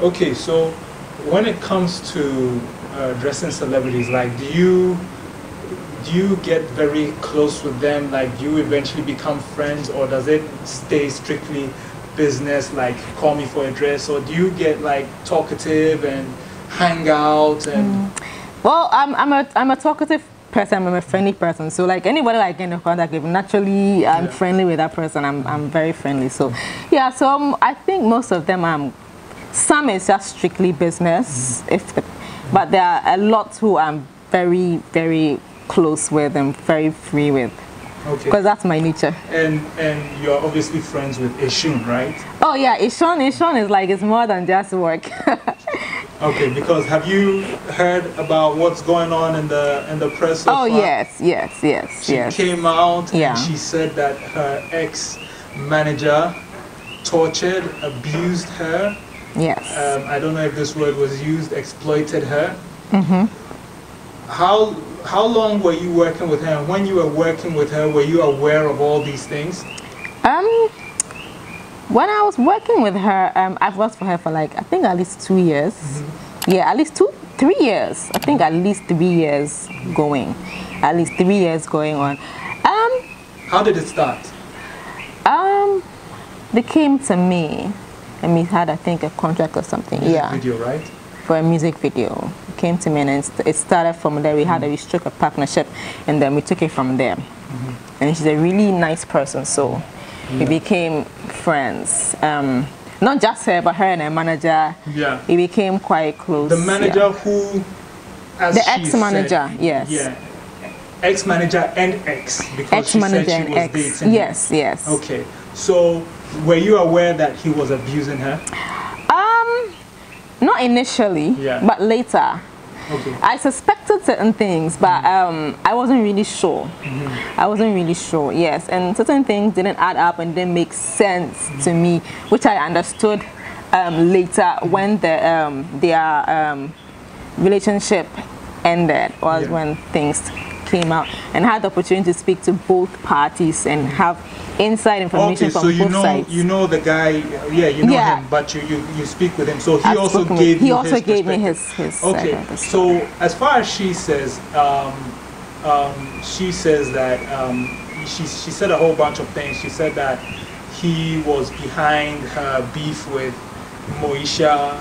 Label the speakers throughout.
Speaker 1: Okay, so when it comes to dressing celebrities, like do you get very close with them? Like do you eventually become friends, or does it stay strictly business, like call me for a dress, or do you get like talkative and hang out and
Speaker 2: Well, I'm a talkative person. I'm a friendly person, so like anybody I get in contact with, naturally I'm friendly with that person. I'm very friendly, so yeah. So I think most of them some is just strictly business, but there are a lot who I'm very, very close with and very free with. Okay. Because that's my nature. And
Speaker 1: you're obviously friends with Eshun, right?
Speaker 2: Oh yeah, Eshun is like, it's more than just work.
Speaker 1: Okay, because have you heard about what's going on in the press so far?
Speaker 2: Yes. She
Speaker 1: came out and she said that her ex-manager tortured, abused her.
Speaker 2: Yes.
Speaker 1: I don't know if this word was used, exploited her. How long were you working with her? And when you were working with her, were you aware of all these things?
Speaker 2: When I was working with her, I've worked for her for like, I think at least 2 years. Yeah, at least 3 years. I think at least 3 years going. At least 3 years going on.
Speaker 1: How did it start?
Speaker 2: They came to me and we had, I think, a contract or something.
Speaker 1: Music video, right?
Speaker 2: For a music video. It came to me and it started from there. We had we struck a partnership and then we took it from there. And she's a really nice person, so we became friends. Not just her, but her and her manager. Yeah. We became quite close.
Speaker 1: The manager who, as
Speaker 2: the ex-manager, yes.
Speaker 1: Yeah. Ex-manager and ex, because she said she was dating.
Speaker 2: Yes, yes.
Speaker 1: Okay. So, were you aware that he was abusing her?
Speaker 2: Not initially, but later.
Speaker 1: Okay.
Speaker 2: I suspected certain things, but I wasn't really sure. I wasn't really sure, yes. And certain things didn't add up and didn't make sense to me, which I understood later when their relationship ended, was when things came out, and had the opportunity to speak to both parties and have inside information from both sides.
Speaker 1: You know the guy, you know him, but you speak with him, so he also gave me his okay. So as far as she says that she said a whole bunch of things. She said that he was behind her beef with Moesha.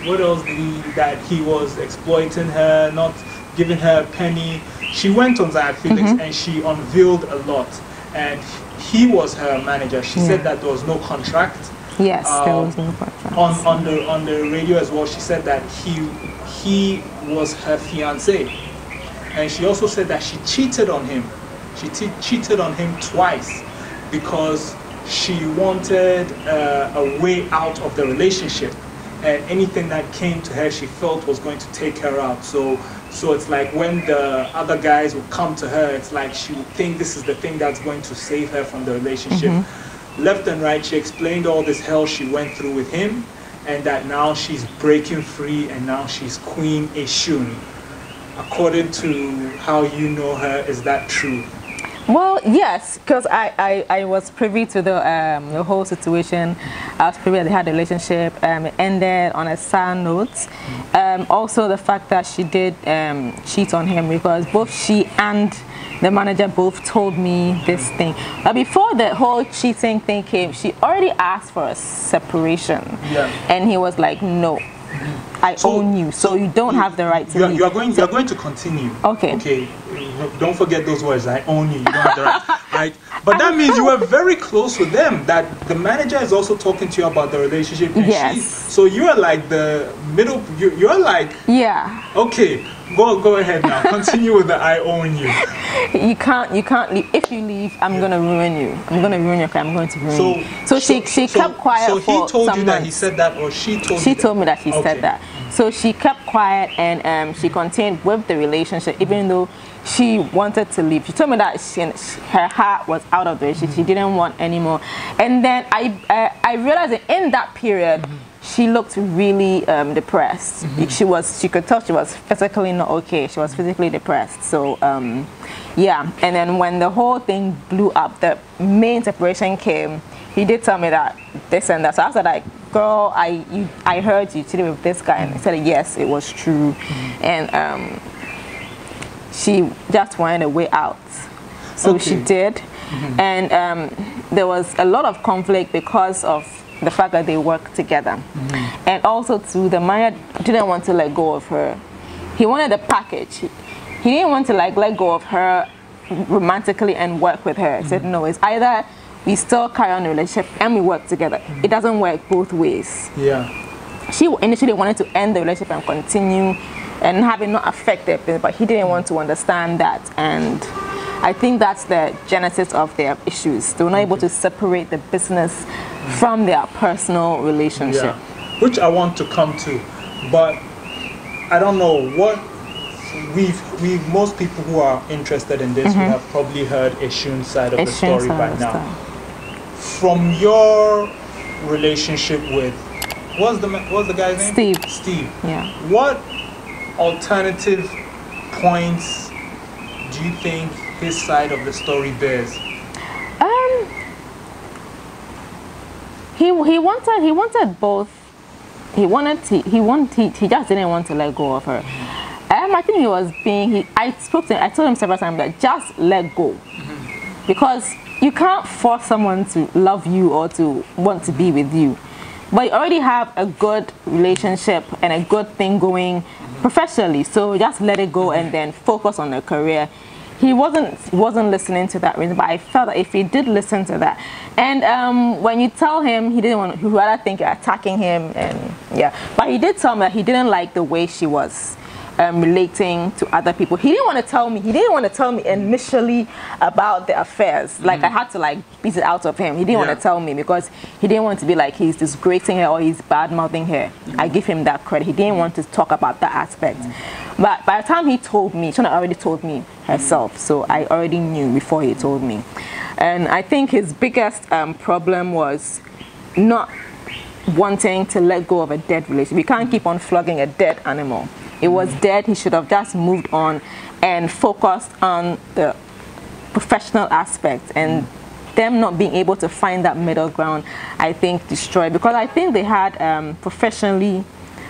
Speaker 1: What else did that he was exploiting her, not giving her a penny. She went on Zaya Felix and she unveiled a lot, and he was her manager. She said that there was no contract.
Speaker 2: Yes, there was no contract.
Speaker 1: On the radio as well, she said that he was her fiancé, and she also said that she cheated on him. She cheated on him twice because she wanted a way out of the relationship, and anything that came to her she felt was going to take her out. So it's like when the other guys would come to her, it's like she would think this is the thing that's going to save her from the relationship. Left and right, she explained all this hell she went through with him, and that now she's breaking free and now she's Queen Eshun. According to how you know her, is that true?
Speaker 2: Well, yes, because I was privy to the whole situation. I was privy that they had a relationship. It ended on a sad note. Also, the fact that she did cheat on him, because both she and the manager both told me this thing. But before the whole cheating thing came, she already asked for a separation. And he was like, no. I own you, so you don't have the right to leave.
Speaker 1: You're going to continue.
Speaker 2: Okay.
Speaker 1: Okay. Don't forget those words. I own you. You don't have the right. Right. But that means you were very close with them. That the manager is also talking to you about the relationship. And so you are like the middle. You're like.
Speaker 2: Yeah.
Speaker 1: Okay. Go ahead now. Continue with the I own you.
Speaker 2: You can't leave. If you leave, I'm gonna ruin you. I'm gonna ruin your career. I'm going to ruin you. So she kept quiet.
Speaker 1: So he told you that he said that, or she told you?
Speaker 2: She told me that he said that. So she kept quiet and she continued with the relationship, even though she wanted to leave. She told me that her heart was out of it. She didn't want anymore. And then I realized that in that period, she looked really depressed. She could tell she was physically not okay. She was physically depressed. So yeah, and then when the whole thing blew up, the main separation came, he did tell me that this and that. So I was like, girl, I heard you cheated with this guy, and I said yes, it was true. And she just wanted a way out, so she did. And there was a lot of conflict because of the fact that they worked together. And also too, the man didn't want to let go of her. He wanted a package. He didn't want to like let go of her romantically and work with her. He said no, it's either we still carry on the relationship and we work together. It doesn't work both ways. Yeah. She initially wanted to end the relationship and continue and have it not affect their business, but he didn't want to understand that. And I think that's the genesis of their issues. They were not able to separate the business from their personal relationship.
Speaker 1: Yeah. Which I want to come to, but I don't know what we've most people who are interested in this would have probably heard Eshun's side of the story by now. From your relationship with what's the guy's name? Steve. Yeah. What alternative points do you think his side of the story bears?
Speaker 2: He wanted both. He just didn't want to let go of her. I think he was being. I told him several times that just let go, because you can't force someone to love you or to want to be with you. But you already have a good relationship and a good thing going professionally, so just let it go and then focus on the career. He wasn't listening to that reason, but I felt that if he did listen to that, and when you tell him, he would rather think you're attacking him, and yeah. But he did tell me that he didn't like the way she was relating to other people. He didn't want to tell me. He didn't want to tell me initially about the affairs. Like I had to like beat it out of him. He didn't want to tell me because he didn't want to be like he's disgracing her or he's bad mouthing her. I give him that credit. He didn't want to talk about that aspect. But by the time he told me, Shona already told me herself, so I already knew before he told me. And I think his biggest problem was not wanting to let go of a dead relationship. You can't keep on flogging a dead animal. It was dead. He should have just moved on and focused on the professional aspect, and them not being able to find that middle ground, I think, destroyed. Because I think they had professionally,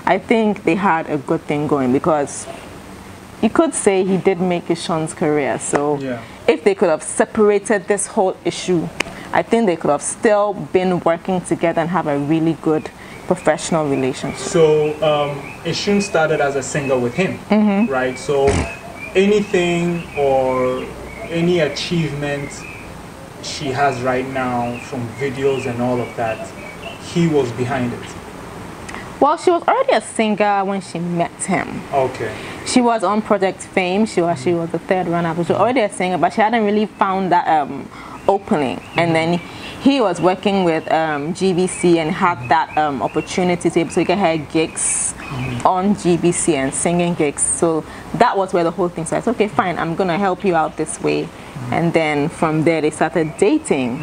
Speaker 2: I think they had a good thing going, because you could say he did make Eshun's career. So if they could have separated this whole issue, I think they could have still been working together and have a really good professional relationship. So
Speaker 1: Eshun started as a singer with him, right? So anything or any achievement she has right now from videos and all of that, he was behind it.
Speaker 2: Well, she was already a singer when she met him. Okay. She was on Project Fame. She was the third runner-up. She was already a singer, but she hadn't really found that opening. And then he was working with GBC and had that opportunity to be able to get her gigs on GBC and singing gigs. So that was where the whole thing started. Okay, fine, I'm gonna help you out this way. And then from there they started dating.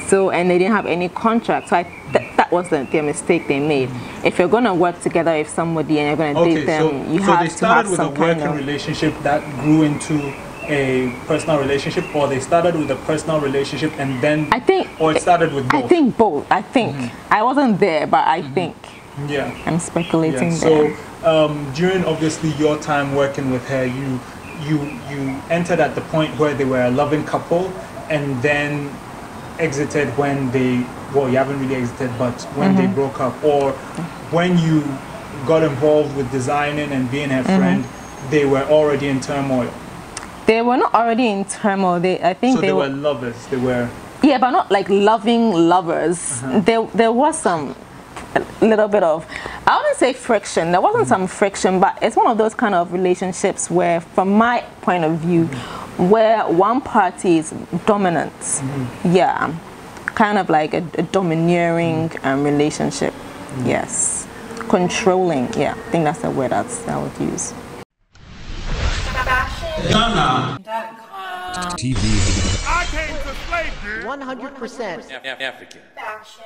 Speaker 2: So, and they didn't have any contract. So that was the mistake they made. If you're gonna work together with somebody and you're gonna date them, you have to have some kind of... So they started with a working relationship that grew into a personal relationship, or they started with a personal relationship and then or it started with both? I think both. I think I wasn't there, but I think I'm speculating there.
Speaker 1: So during obviously your time working with her, you entered at the point where they were a loving couple and then exited when they, well, you haven't really exited, but when they broke up, or when you got involved with designing and being her friend, they were already in turmoil.
Speaker 2: They were not already in turmoil. I think
Speaker 1: so they were lovers. They were.
Speaker 2: Yeah, but not like loving lovers. There was some little bit of, I wouldn't say friction. There wasn't some friction, but it's one of those kind of relationships where, from my point of view, where one party is dominant. Yeah, kind of like a domineering relationship. Yes, controlling. Yeah, I think that's the word I would use. FashionGHANA.com. TV. I came to slay 100% African. Fashion.